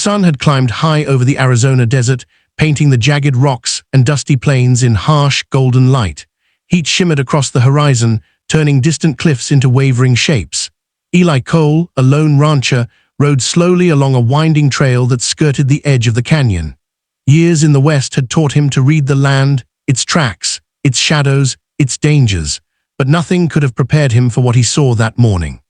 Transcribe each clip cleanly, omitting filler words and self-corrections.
sun had climbed high over the Arizona desert, painting the jagged rocks and dusty plains in harsh, golden light. Heat shimmered across the horizon, turning distant cliffs into wavering shapes. Eli Cole, a lone rancher, rode slowly along a winding trail that skirted the edge of the canyon. Years in the West had taught him to read the land, its tracks, its shadows, its dangers, but nothing could have prepared him for what he saw that morning.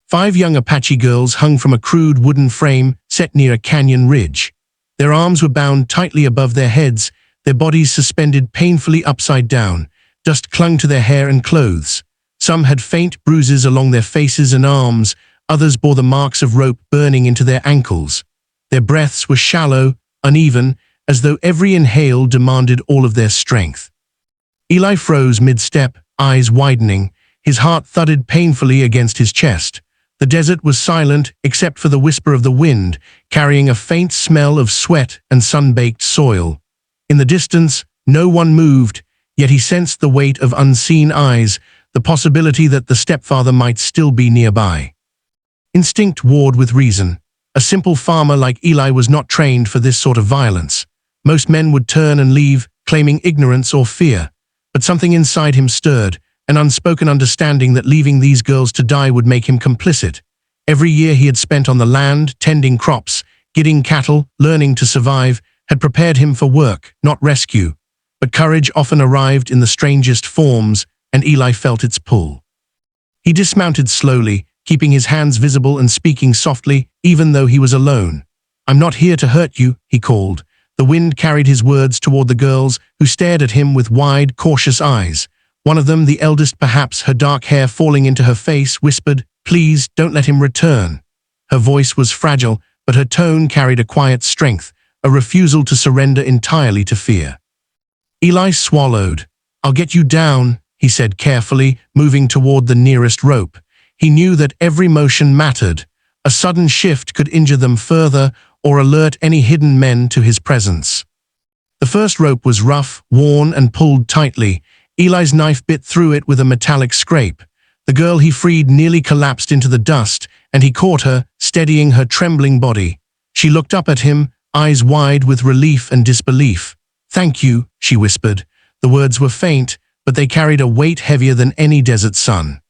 5 young Apache girls hung from a crude wooden frame set near a canyon ridge. Their arms were bound tightly above their heads, their bodies suspended painfully upside down. Dust clung to their hair and clothes. Some had faint bruises along their faces and arms, others bore the marks of rope burning into their ankles. Their breaths were shallow, uneven, as though every inhale demanded all of their strength. Eli froze mid-step, eyes widening. His heart thudded painfully against his chest. The desert was silent except for the whisper of the wind, carrying a faint smell of sweat and sun-baked soil. In the distance, no one moved, yet he sensed the weight of unseen eyes, the possibility that the stepfather might still be nearby. Instinct warred with reason. A simple farmer like Eli was not trained for this sort of violence. Most men would turn and leave, claiming ignorance or fear. But something inside him stirred, an unspoken understanding that leaving these girls to die would make him complicit. Every year he had spent on the land, tending crops, guiding cattle, learning to survive, had prepared him for work, not rescue. But courage often arrived in the strangest forms, and Eli felt its pull. He dismounted slowly, keeping his hands visible and speaking softly, even though he was alone. "I'm not here to hurt you," he called. The wind carried his words toward the girls, who stared at him with wide, cautious eyes. One of them, the eldest perhaps, her dark hair falling into her face, whispered, "Please, don't let him return." Her voice was fragile, but her tone carried a quiet strength, a refusal to surrender entirely to fear. Eli swallowed. "I'll get you down," he said carefully, moving toward the nearest rope. He knew that every motion mattered. A sudden shift could injure them further or alert any hidden men to his presence. The first rope was rough, worn, and pulled tightly. Eli's knife bit through it with a metallic scrape. The girl he freed nearly collapsed into the dust, and he caught her, steadying her trembling body. She looked up at him, eyes wide with relief and disbelief. "Thank you," she whispered. The words were faint, but they carried a weight heavier than any desert sun.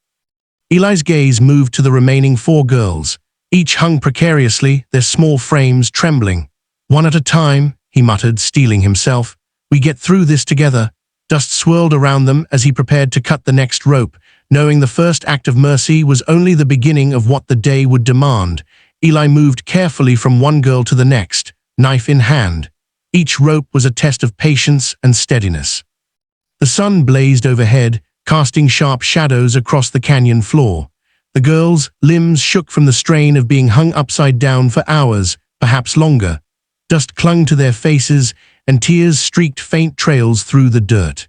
Eli's gaze moved to the remaining 4 girls. Each hung precariously, their small frames trembling. "One at a time," he muttered, steeling himself. "We get through this together." Dust swirled around them as he prepared to cut the next rope, knowing the first act of mercy was only the beginning of what the day would demand. Eli moved carefully from one girl to the next, knife in hand. Each rope was a test of patience and steadiness. The sun blazed overhead, casting sharp shadows across the canyon floor. The girls' limbs shook from the strain of being hung upside down for hours, perhaps longer. Dust clung to their faces, and tears streaked faint trails through the dirt.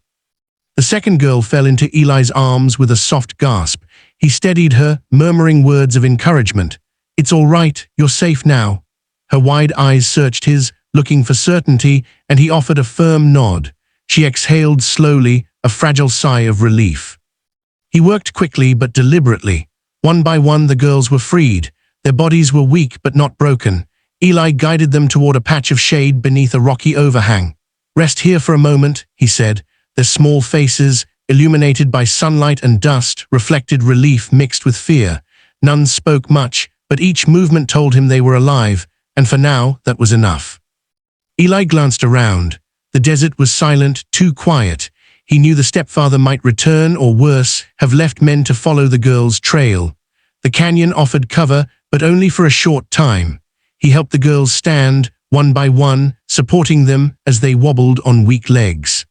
The second girl fell into Eli's arms with a soft gasp. He steadied her, murmuring words of encouragement. "It's all right, you're safe now." Her wide eyes searched his, looking for certainty, and he offered a firm nod. She exhaled slowly, a fragile sigh of relief. He worked quickly but deliberately. One by one the girls were freed. Their bodies were weak but not broken. Eli guided them toward a patch of shade beneath a rocky overhang. "Rest here for a moment," he said. Their small faces, illuminated by sunlight and dust, reflected relief mixed with fear. None spoke much, but each movement told him they were alive, and for now that was enough. Eli glanced around. The desert was silent, too quiet. He knew the stepfather might return or, worse, have left men to follow the girls' trail. The canyon offered cover, but only for a short time. He helped the girls stand, one by one, supporting them as they wobbled on weak legs.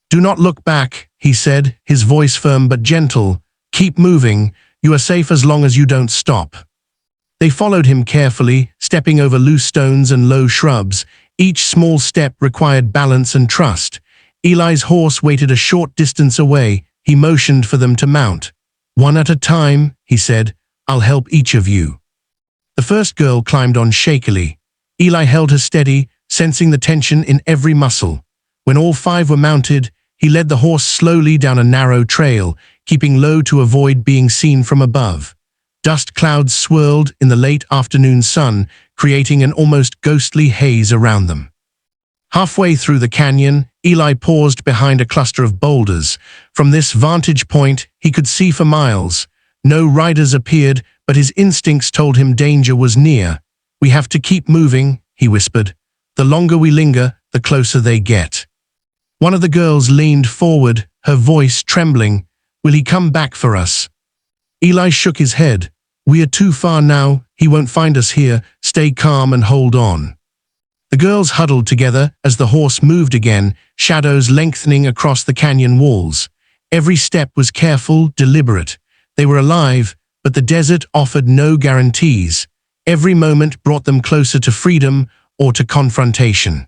"Do not look back," he said, his voice firm but gentle. "Keep moving. You are safe as long as you don't stop." They followed him carefully, stepping over loose stones and low shrubs. Each small step required balance and trust. Eli's horse waited a short distance away. He motioned for them to mount. "One at a time," he said. "I'll help each of you." The first girl climbed on shakily. Eli held her steady, sensing the tension in every muscle. When all 5 were mounted, he led the horse slowly down a narrow trail, keeping low to avoid being seen from above. Dust clouds swirled in the late afternoon sun, creating an almost ghostly haze around them. Halfway through the canyon, Eli paused behind a cluster of boulders. From this vantage point, he could see for miles. No riders appeared, but his instincts told him danger was near. "We have to keep moving," he whispered. "The longer we linger, the closer they get." One of the girls leaned forward, her voice trembling. "Will he come back for us?" Eli shook his head. "We are too far now. He won't find us here. Stay calm and hold on." The girls huddled together as the horse moved again, shadows lengthening across the canyon walls. Every step was careful, deliberate. They were alive, but the desert offered no guarantees. Every moment brought them closer to freedom or to confrontation.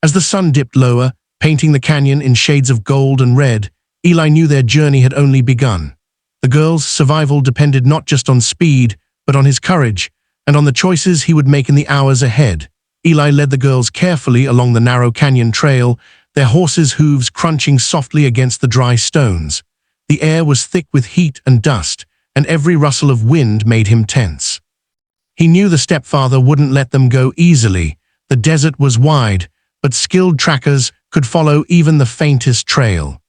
As the sun dipped lower, painting the canyon in shades of gold and red, Eli knew their journey had only begun. The girls' survival depended not just on speed, but on his courage, and on the choices he would make in the hours ahead. Eli led the girls carefully along the narrow canyon trail, their horses' hooves crunching softly against the dry stones. The air was thick with heat and dust, and every rustle of wind made him tense. He knew the stepfather wouldn't let them go easily. The desert was wide, but skilled trackers could follow even the faintest trail.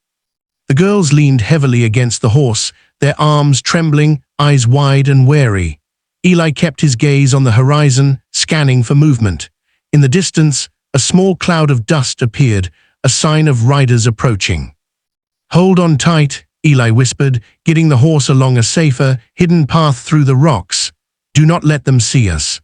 The girls leaned heavily against the horse, their arms trembling, eyes wide and wary. Eli kept his gaze on the horizon, scanning for movement. In the distance, a small cloud of dust appeared, a sign of riders approaching. "Hold on tight," Eli whispered, guiding the horse along a safer, hidden path through the rocks. "Do not let them see us."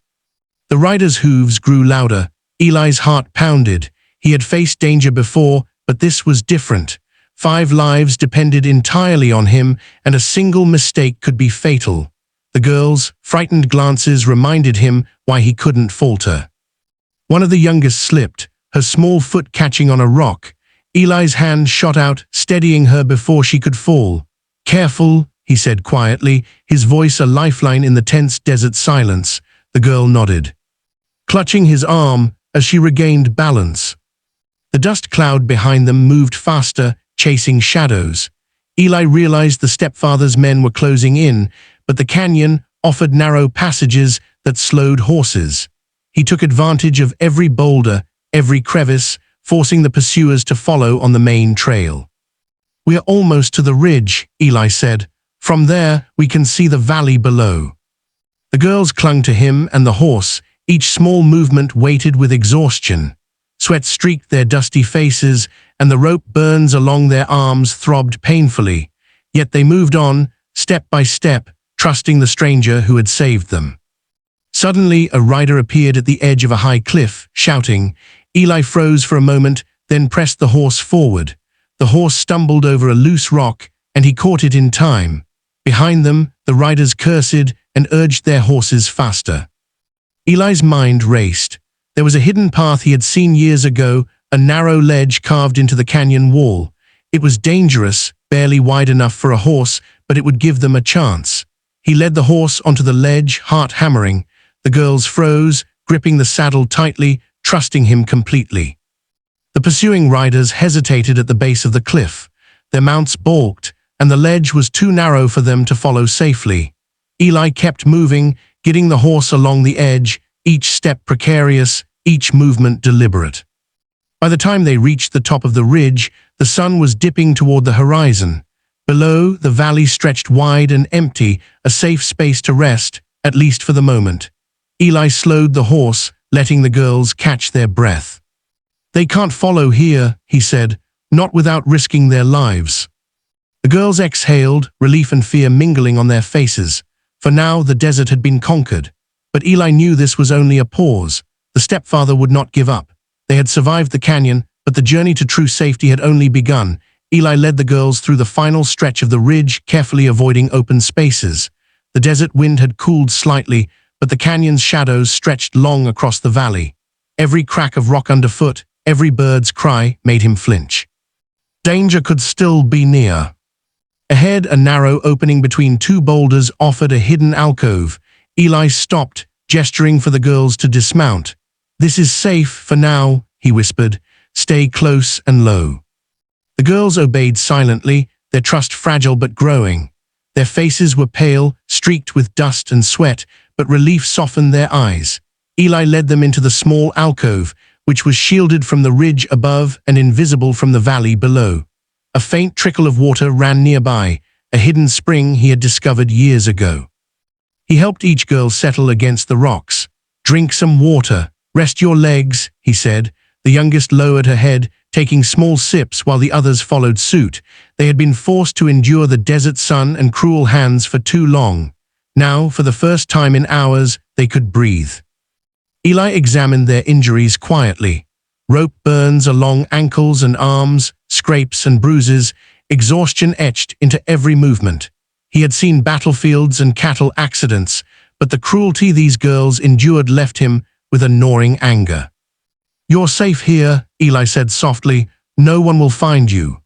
The riders' hooves grew louder. Eli's heart pounded. He had faced danger before, but this was different. 5 lives depended entirely on him, and a single mistake could be fatal. The girls' frightened glances reminded him why he couldn't falter. One of the youngest slipped, her small foot catching on a rock. Eli's hand shot out, steadying her before she could fall. "Careful," he said quietly, his voice a lifeline in the tense desert silence. The girl nodded, clutching his arm as she regained balance. The dust cloud behind them moved faster, chasing shadows. Eli realized the stepfather's men were closing in, but the canyon offered narrow passages that slowed horses. He took advantage of every boulder, every crevice, forcing the pursuers to follow on the main trail. "We are almost to the ridge," Eli said. "From there, we can see the valley below." The girls clung to him and the horse, each small movement weighted with exhaustion. Sweat streaked their dusty faces, and the rope burns along their arms throbbed painfully. Yet they moved on, step by step, trusting the stranger who had saved them. Suddenly, a rider appeared at the edge of a high cliff, shouting. Eli froze for a moment, then pressed the horse forward. The horse stumbled over a loose rock, and he caught it in time. Behind them, the riders cursed and urged their horses faster. Eli's mind raced. There was a hidden path he had seen years ago, a narrow ledge carved into the canyon wall. It was dangerous, barely wide enough for a horse, but it would give them a chance. He led the horse onto the ledge, heart hammering. The girls froze, gripping the saddle tightly, trusting him completely. The pursuing riders hesitated at the base of the cliff. Their mounts balked, and the ledge was too narrow for them to follow safely. Eli kept moving, guiding the horse along the edge, each step precarious, each movement deliberate. By the time they reached the top of the ridge, the sun was dipping toward the horizon. Below, the valley stretched wide and empty, a safe space to rest, at least for the moment. Eli slowed the horse, letting the girls catch their breath. "They can't follow here," he said, "not without risking their lives." The girls exhaled, relief and fear mingling on their faces. For now, the desert had been conquered. But Eli knew this was only a pause. The stepfather would not give up. They had survived the canyon, but the journey to true safety had only begun. Eli led the girls through the final stretch of the ridge, carefully avoiding open spaces. The desert wind had cooled slightly, but the canyon's shadows stretched long across the valley. Every crack of rock underfoot, every bird's cry made him flinch. Danger could still be near. Ahead, a narrow opening between 2 boulders offered a hidden alcove. Eli stopped, gesturing for the girls to dismount. "This is safe for now," he whispered. "Stay close and low." The girls obeyed silently, their trust fragile but growing. Their faces were pale, streaked with dust and sweat, but relief softened their eyes. Eli led them into the small alcove, which was shielded from the ridge above and invisible from the valley below. A faint trickle of water ran nearby, a hidden spring he had discovered years ago. He helped each girl settle against the rocks. "Drink some water. Rest your legs," he said. The youngest lowered her head, taking small sips while the others followed suit. They had been forced to endure the desert sun and cruel hands for too long. Now, for the first time in hours, they could breathe. Eli examined their injuries quietly. Rope burns along ankles and arms, scrapes and bruises, exhaustion etched into every movement. He had seen battlefields and cattle accidents, but the cruelty these girls endured left him with a gnawing anger. "You're safe here," Eli said softly. "No one will find you."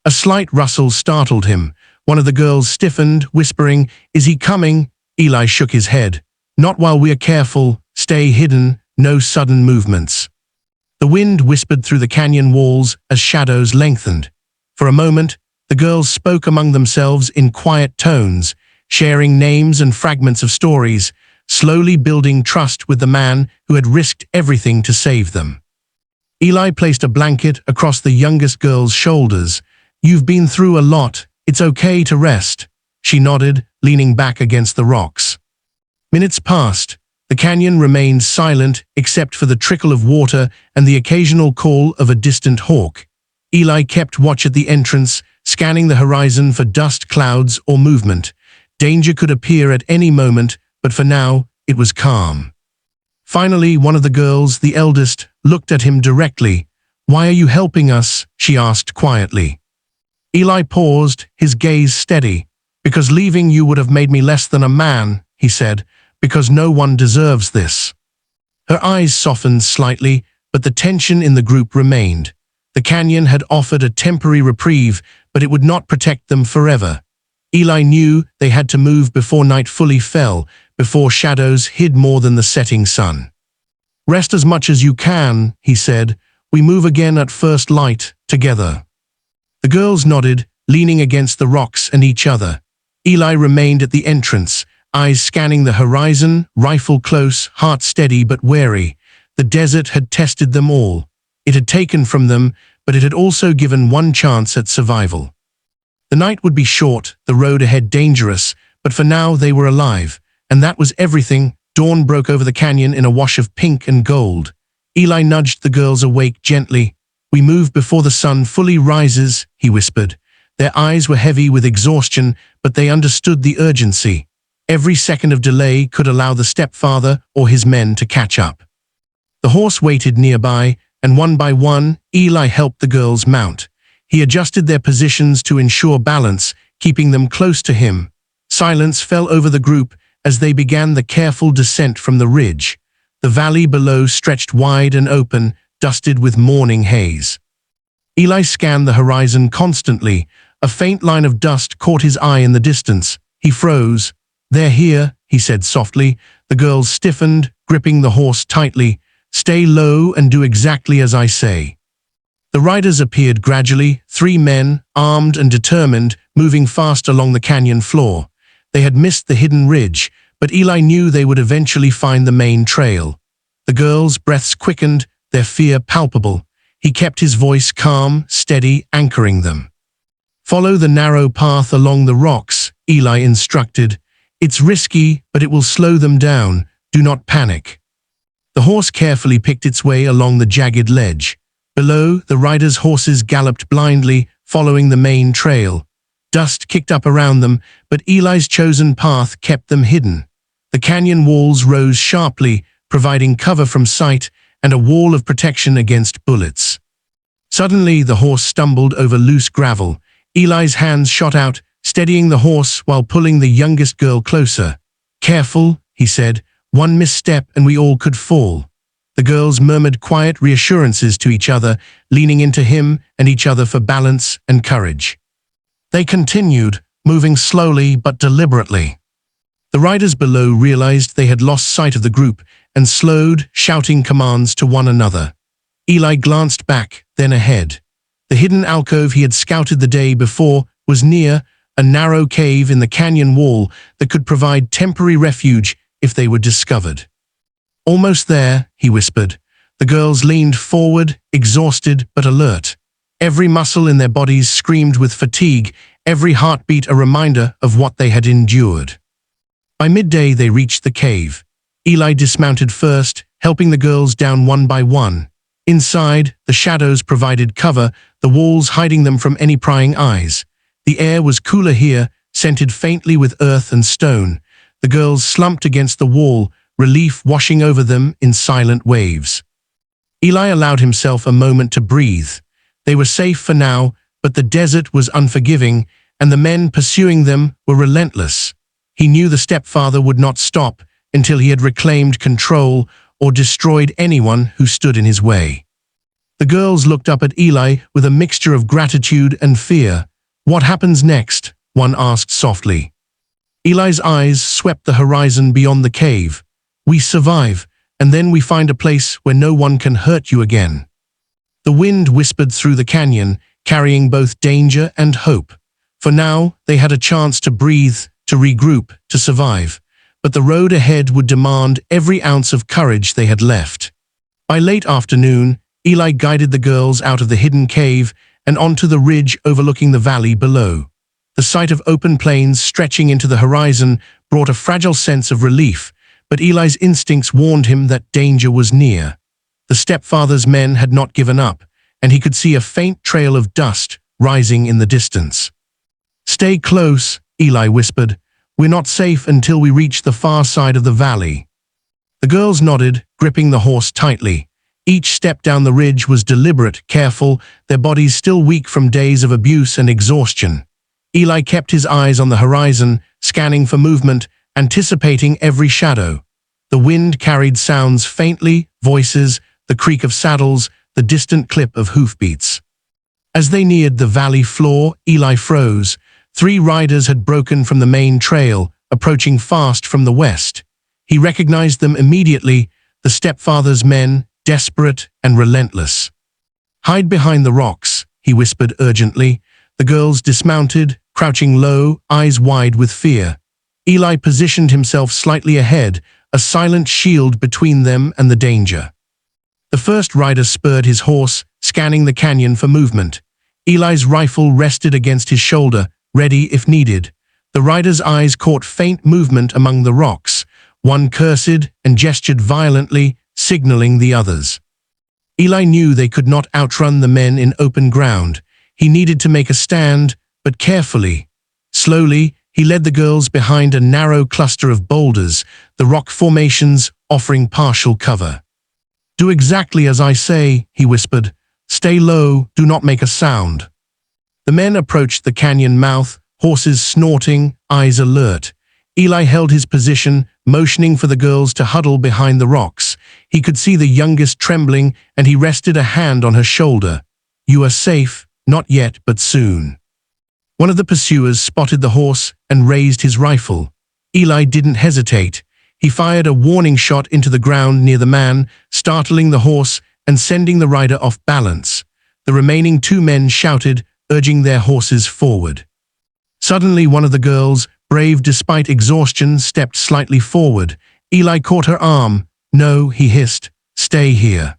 A slight rustle startled him. One of the girls stiffened, whispering, "Is he coming?" Eli shook his head. "Not while we're careful. Stay hidden. No sudden movements." The wind whispered through the canyon walls as shadows lengthened. For a moment, the girls spoke among themselves in quiet tones, sharing names and fragments of stories, slowly building trust with the man who had risked everything to save them. Eli placed a blanket across the youngest girl's shoulders. "You've been through a lot. It's okay to rest." She nodded, leaning back against the rocks. Minutes passed. The canyon remained silent except for the trickle of water and the occasional call of a distant hawk. Eli kept watch at the entrance, scanning the horizon for dust clouds or movement. Danger could appear at any moment, but for now, it was calm. Finally, one of the girls, the eldest, looked at him directly. "Why are you helping us?" she asked quietly. Eli paused, his gaze steady. "Because leaving you would have made me less than a man," he said. "Because no one deserves this." Her eyes softened slightly, but the tension in the group remained. The canyon had offered a temporary reprieve, but it would not protect them forever. Eli knew they had to move before night fully fell, before shadows hid more than the setting sun. "Rest as much as you can," he said. "We move again at first light, together." The girls nodded, leaning against the rocks and each other. Eli remained at the entrance, eyes scanning the horizon, rifle close, heart steady but wary. The desert had tested them all. It had taken from them, but it had also given one chance at survival. The night would be short, the road ahead dangerous, but for now they were alive, and that was everything. Dawn broke over the canyon in a wash of pink and gold. Eli nudged the girls awake gently. "We move before the sun fully rises," he whispered. Their eyes were heavy with exhaustion, but they understood the urgency. Every second of delay could allow the stepfather or his men to catch up. The horse waited nearby, and one by one, Eli helped the girls mount. He adjusted their positions to ensure balance, keeping them close to him. Silence fell over the group as they began the careful descent from the ridge. The valley below stretched wide and open, dusted with morning haze. Eli scanned the horizon constantly. A faint line of dust caught his eye in the distance. He froze. "They're here," he said softly. The girls stiffened, gripping the horse tightly. "Stay low and do exactly as I say." The riders appeared gradually, 3 men, armed and determined, moving fast along the canyon floor. They had missed the hidden ridge, but Eli knew they would eventually find the main trail. The girls' breaths quickened, their fear palpable. He kept his voice calm, steady, anchoring them. "Follow the narrow path along the rocks," Eli instructed. "It's risky, but it will slow them down. Do not panic." The horse carefully picked its way along the jagged ledge. Below, the riders' horses galloped blindly, following the main trail. Dust kicked up around them, but Eli's chosen path kept them hidden. The canyon walls rose sharply, providing cover from sight and a wall of protection against bullets. Suddenly, the horse stumbled over loose gravel. Eli's hands shot out, steadying the horse while pulling the youngest girl closer. "Careful," he said. "One misstep and we all could fall." The girls murmured quiet reassurances to each other, leaning into him and each other for balance and courage. They continued, moving slowly but deliberately. The riders below realized they had lost sight of the group and slowed, shouting commands to one another. Eli glanced back, then ahead. The hidden alcove he had scouted the day before was near, a narrow cave in the canyon wall that could provide temporary refuge if they were discovered. "Almost there," he whispered. The girls leaned forward, exhausted but alert. Every muscle in their bodies screamed with fatigue, every heartbeat a reminder of what they had endured. By midday they reached the cave. Eli dismounted first, helping the girls down one by one. Inside, the shadows provided cover, the walls hiding them from any prying eyes. The air was cooler here, scented faintly with earth and stone. The girls slumped against the wall, relief washing over them in silent waves. Eli allowed himself a moment to breathe. They were safe for now, but the desert was unforgiving, and the men pursuing them were relentless. He knew the stepfather would not stop until he had reclaimed control or destroyed anyone who stood in his way. The girls looked up at Eli with a mixture of gratitude and fear. "What happens next?" one asked softly. Eli's eyes swept the horizon beyond the cave. "We survive, and then we find a place where no one can hurt you again." The wind whispered through the canyon, carrying both danger and hope. For now, they had a chance to breathe, to regroup, to survive. But the road ahead would demand every ounce of courage they had left. By late afternoon, Eli guided the girls out of the hidden cave and onto the ridge overlooking the valley below. The sight of open plains stretching into the horizon brought a fragile sense of relief, but Eli's instincts warned him that danger was near. The stepfather's men had not given up, and he could see a faint trail of dust rising in the distance. "Stay close," Eli whispered. "We're not safe until we reach the far side of the valley." The girls nodded, gripping the horse tightly. Each step down the ridge was deliberate, careful, their bodies still weak from days of abuse and exhaustion. Eli kept his eyes on the horizon, scanning for movement, anticipating every shadow. The wind carried sounds faintly, voices, the creak of saddles, the distant clip of hoofbeats. As they neared the valley floor, Eli froze. 3 riders had broken from the main trail, approaching fast from the west. He recognized them immediately, the stepfather's men, desperate and relentless. "Hide behind the rocks," he whispered urgently. The girls dismounted, crouching low, eyes wide with fear. Eli positioned himself slightly ahead, a silent shield between them and the danger. The first rider spurred his horse, scanning the canyon for movement. Eli's rifle rested against his shoulder, ready if needed. The rider's eyes caught faint movement among the rocks. One cursed and gestured violently, signaling the others. Eli knew they could not outrun the men in open ground. He needed to make a stand, but carefully. Slowly, he led the girls behind a narrow cluster of boulders, the rock formations offering partial cover. "Do exactly as I say," he whispered. "Stay low, do not make a sound." The men approached the canyon mouth, horses snorting, eyes alert. Eli held his position, motioning for the girls to huddle behind the rocks. He could see the youngest trembling, and he rested a hand on her shoulder. "You are safe, not yet, but soon." One of the pursuers spotted the horse and raised his rifle. Eli didn't hesitate. He fired a warning shot into the ground near the man, startling the horse and sending the rider off balance. The remaining 2 men shouted, urging their horses forward. Suddenly, one of the girls, brave despite exhaustion, stepped slightly forward. Eli caught her arm. "No," he hissed. "Stay here."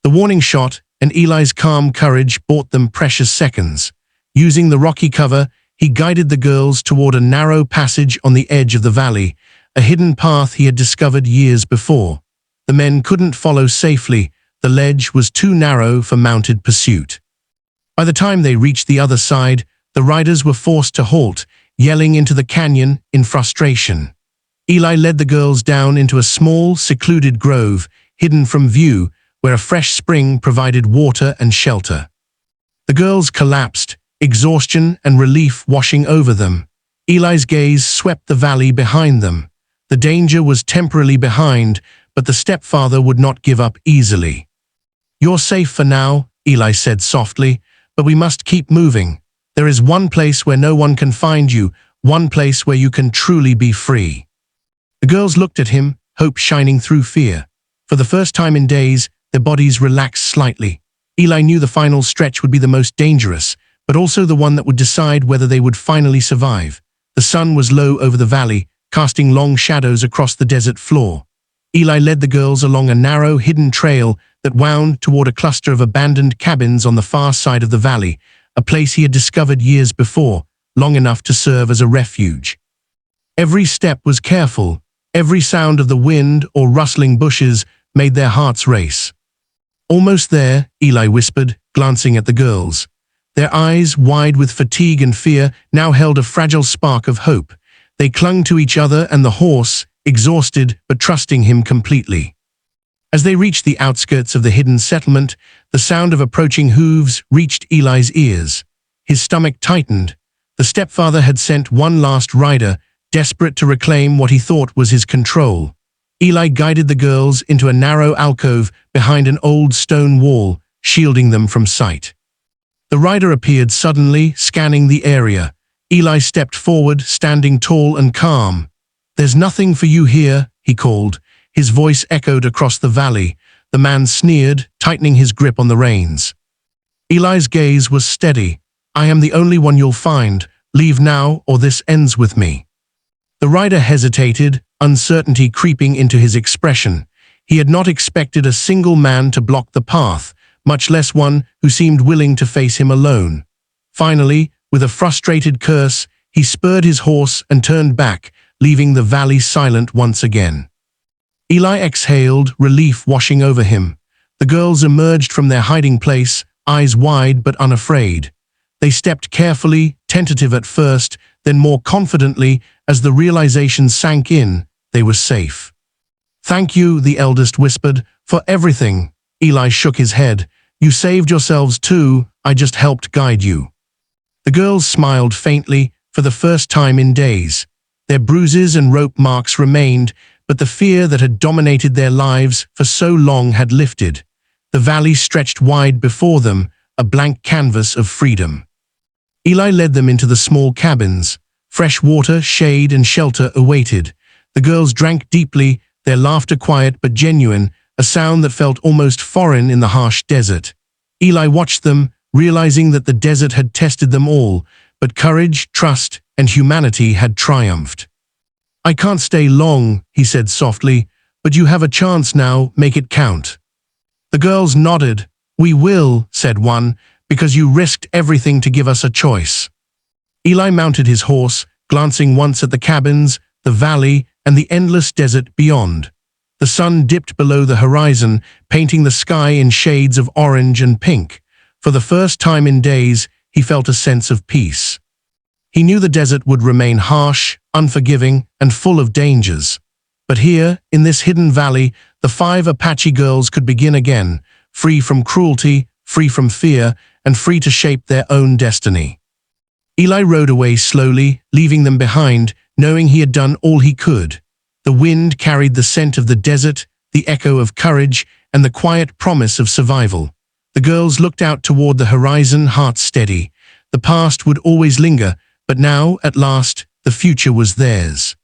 The warning shot and Eli's calm courage bought them precious seconds. Using the rocky cover, he guided the girls toward a narrow passage on the edge of the valley, a hidden path he had discovered years before. The men couldn't follow safely. The ledge was too narrow for mounted pursuit. By the time they reached the other side, the riders were forced to halt, yelling into the canyon in frustration. Eli led the girls down into a small, secluded grove, hidden from view, where a fresh spring provided water and shelter. The girls collapsed, exhaustion and relief washing over them. Eli's gaze swept the valley behind them. The danger was temporarily behind, but the stepfather would not give up easily. "You're safe for now," Eli said softly, "but we must keep moving. There is one place where no one can find you, one place where you can truly be free." The girls looked at him, hope shining through fear. For the first time in days, their bodies relaxed slightly. Eli knew the final stretch would be the most dangerous, but also the one that would decide whether they would finally survive. The sun was low over the valley, casting long shadows across the desert floor. Eli led the girls along a narrow, hidden trail that wound toward a cluster of abandoned cabins on the far side of the valley, a place he had discovered years before, long enough to serve as a refuge. Every step was careful. Every sound of the wind or rustling bushes made their hearts race. Almost there, Eli whispered, glancing at the girls. Their eyes, wide with fatigue and fear, now held a fragile spark of hope. They clung to each other and the horse, exhausted but trusting him completely. As they reached the outskirts of the hidden settlement, the sound of approaching hooves reached Eli's ears. His stomach tightened. The stepfather had sent one last rider, desperate to reclaim what he thought was his control. Eli guided the girls into a narrow alcove behind an old stone wall, shielding them from sight. The rider appeared suddenly, scanning the area. Eli stepped forward, standing tall and calm. "There's nothing for you here," he called. His voice echoed across the valley. The man sneered, tightening his grip on the reins. Eli's gaze was steady. "I am the only one you'll find. Leave now, or this ends with me." The rider hesitated, uncertainty creeping into his expression. He had not expected a single man to block the path, much less one who seemed willing to face him alone. Finally, with a frustrated curse, he spurred his horse and turned back, leaving the valley silent once again. Eli exhaled, relief washing over him. The girls emerged from their hiding place, eyes wide but unafraid. They stepped carefully, tentative at first, then more confidently as the realization sank in, they were safe. "Thank you," the eldest whispered, "for everything." Eli shook his head. "You saved yourselves too, I just helped guide you." The girls smiled faintly, for the first time in days. Their bruises and rope marks remained, but the fear that had dominated their lives for so long had lifted. The valley stretched wide before them, a blank canvas of freedom. Eli led them into the small cabins. Fresh water, shade, and shelter awaited. The girls drank deeply, their laughter quiet but genuine, a sound that felt almost foreign in the harsh desert. Eli watched them, realizing that the desert had tested them all, but courage, trust, and humanity had triumphed. "I can't stay long," he said softly, "but you have a chance now, make it count." The girls nodded. "We will," said one, "because you risked everything to give us a choice." Eli mounted his horse, glancing once at the cabins, the valley, and the endless desert beyond. The sun dipped below the horizon, painting the sky in shades of orange and pink. For the first time in days, he felt a sense of peace. He knew the desert would remain harsh, unforgiving, and full of dangers. But here, in this hidden valley, the 5 Apache girls could begin again, free from cruelty, free from fear, and free to shape their own destiny. Eli rode away slowly, leaving them behind, knowing he had done all he could. The wind carried the scent of the desert, the echo of courage, and the quiet promise of survival. The girls looked out toward the horizon, hearts steady. The past would always linger, but now, at last, the future was theirs.